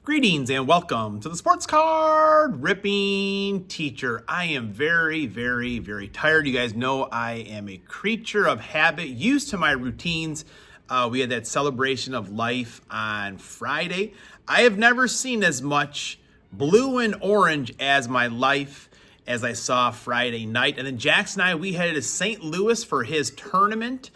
Greetings and welcome to the Sports Card Ripping Teacher. I am very tired. You guys know I am a creature of habit, used to my routines. We had that celebration of life on Friday. I have never seen as much blue and orange as my life as I saw Friday night. And then Jackson and I, we headed to St. Louis for his tournament,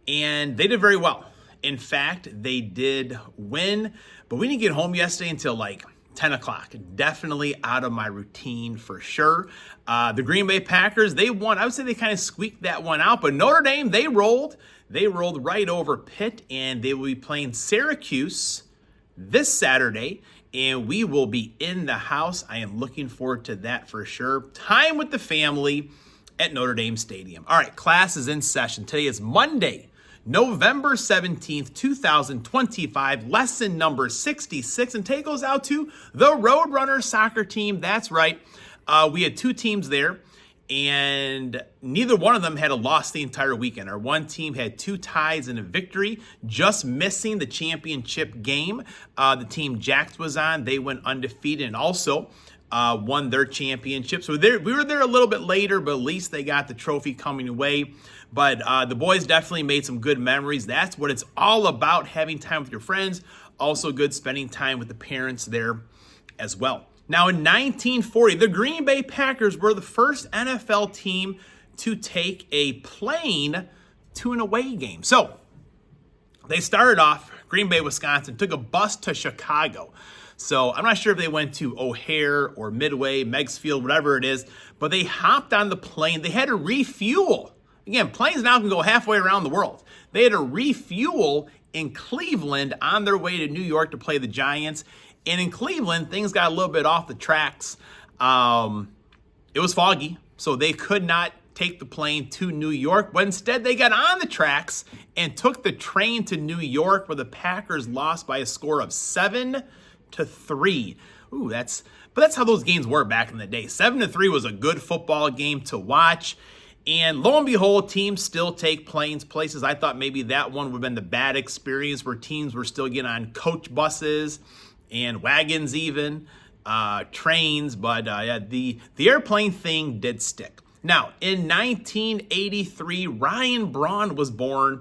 and they did very well. In fact, they did win, but we didn't get home yesterday until like 10 o'clock. Definitely out of my routine for sure. The Green Bay Packers, they won. I would say they kind of squeaked that one out, but Notre Dame, they rolled. They rolled right over Pitt, and they will be playing Syracuse this Saturday, and we will be in the house. I am looking forward to that for sure. Time with the family at Notre Dame Stadium. All right, class is in session. Today is Monday, November 17th, 2025, lesson number 66, and take goes out to the Roadrunners soccer team. That's right. We had two teams there, and neither one of them had a loss the entire weekend. Our one team had two ties and a victory, just missing the championship game. The team Jax was on, they went undefeated and also won their championship. So we were there a little bit later, but at least they got the trophy coming away. But the boys definitely made some good memories. That's what it's all about, having time with your friends. Also good spending time with the parents there as well. Now in 1940, the Green Bay Packers were the first NFL team to take a plane to an away game. So they started off, Green Bay, Wisconsin, took a bus to Chicago. So I'm not sure if they went to O'Hare or Midway, Meigs Field, whatever it is, but they hopped on the plane. They had to refuel. Again, planes now can go halfway around the world. They had to refuel in Cleveland on their way to New York to play the Giants. And in Cleveland, things got a little bit off the tracks. It was foggy, so they could not take the plane to New York. But instead, they got on the tracks and took the train to New York, where the Packers lost by a score of 7-3. But that's how those games were back in the day. 7-3 was a good football game to watch. And lo and behold, teams still take planes places. I thought maybe that one would have been the bad experience, where teams were still getting on coach buses and wagons even, trains. But the airplane thing did stick. Now, in 1983, Ryan Braun was born.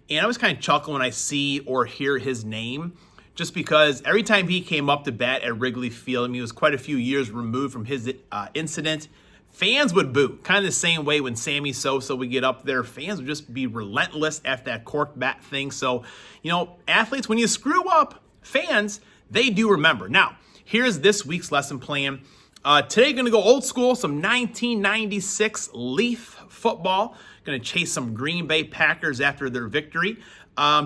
And I was kind of chuckling when I see or hear his name, just because every time he came up to bat at Wrigley Field, he was quite a few years removed from his incident, fans would boo. Kind of the same way when Sammy Sosa would get up there. Fans would just be relentless after that cork bat thing. So, athletes, when you screw up, fans, they do remember. Now, here's this week's lesson plan. Today, going to go old school, some 1996 Leaf football. Going to chase some Green Bay Packers after their victory.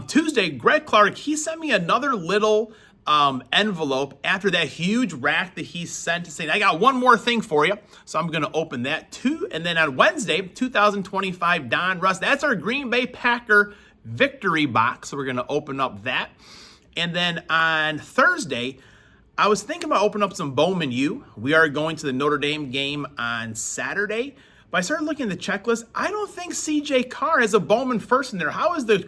Tuesday, Greg Clark, he sent me another little envelope after that huge rack that he sent to say, I got one more thing for you. So I'm going to open that too. And then on Wednesday, 2025 Don Russ, that's our Green Bay Packer victory box. So we're going to open up that. And then on Thursday, I was thinking about opening up some Bowman U. We are going to the Notre Dame game on Saturday. But I started looking at the checklist. I don't think C.J. Carr has a Bowman first in there. How is the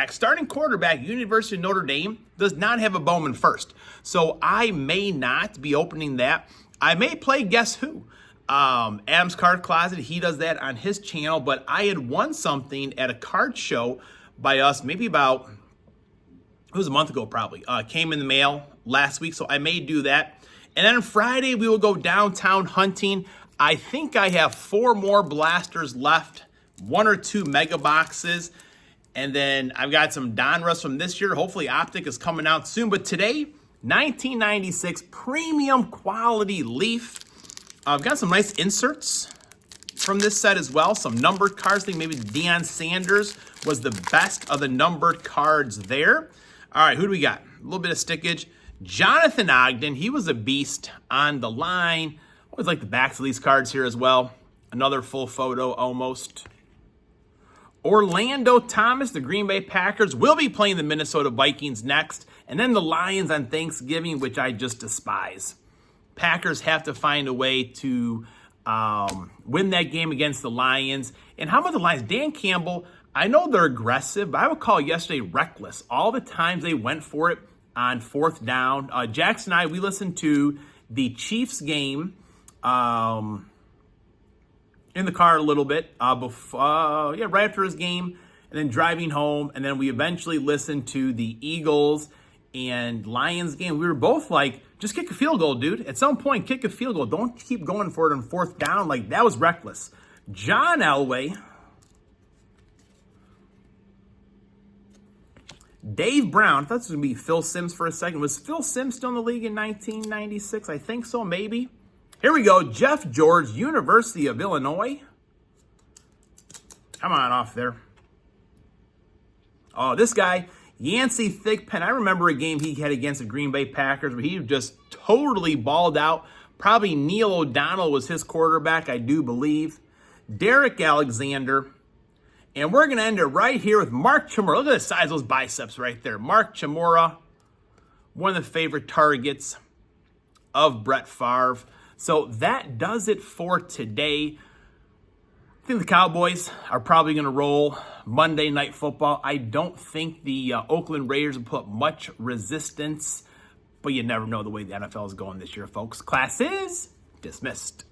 starting quarterback, University of Notre Dame, does not have a Bowman first? So I may not be opening that. I may play Guess Who? Adam's Card Closet, he does that on his channel. But I had won something at a card show by us maybe about, it was a month ago probably. Came in the mail last week, so I may do that. And then on Friday, we will go downtown hunting. I think I have 4 more blasters left, 1 or 2 mega boxes. And then I've got some Donruss from this year. Hopefully Optic is coming out soon. But today, 1996 premium quality Leaf. I've got some nice inserts from this set as well. Some numbered cards. I think maybe Deion Sanders was the best of the numbered cards there. All right, who do we got? A little bit of stickage. Jonathan Ogden, he was a beast on the line. Always like the backs of these cards here as well. Another full photo almost. Orlando Thomas, the Green Bay Packers, will be playing the Minnesota Vikings next. And then the Lions on Thanksgiving, which I just despise. Packers have to find a way to win that game against the Lions. And how about the Lions? Dan Campbell, I know they're aggressive, but I would call yesterday reckless. All the times they went for it, on fourth down. Jackson and I, we listened to the Chiefs game in the car a little bit right after his game, and then driving home, and then we eventually listened to the Eagles and Lions game. We were both like, just kick a field goal, dude. At some point, kick a field goal. Don't keep going for it on fourth down. Like, that was reckless. John Elway. Dave Brown. I thought this was going to be Phil Simms for a second. Was Phil Simms still in the league in 1996? I think so, maybe. Here we go. Jeff George, University of Illinois. Come on off there. Oh, this guy, Yancey Thigpen. I remember a game he had against the Green Bay Packers where he just totally balled out. Probably Neil O'Donnell was his quarterback, I do believe. Derek Alexander. And we're going to end it right here with Mark Chmura. Look at the size of those biceps right there. Mark Chmura, one of the favorite targets of Brett Favre. So that does it for today. I think the Cowboys are probably going to roll Monday Night Football. I don't think the Oakland Raiders will put much resistance, but you never know the way the NFL is going this year, folks. Class is dismissed.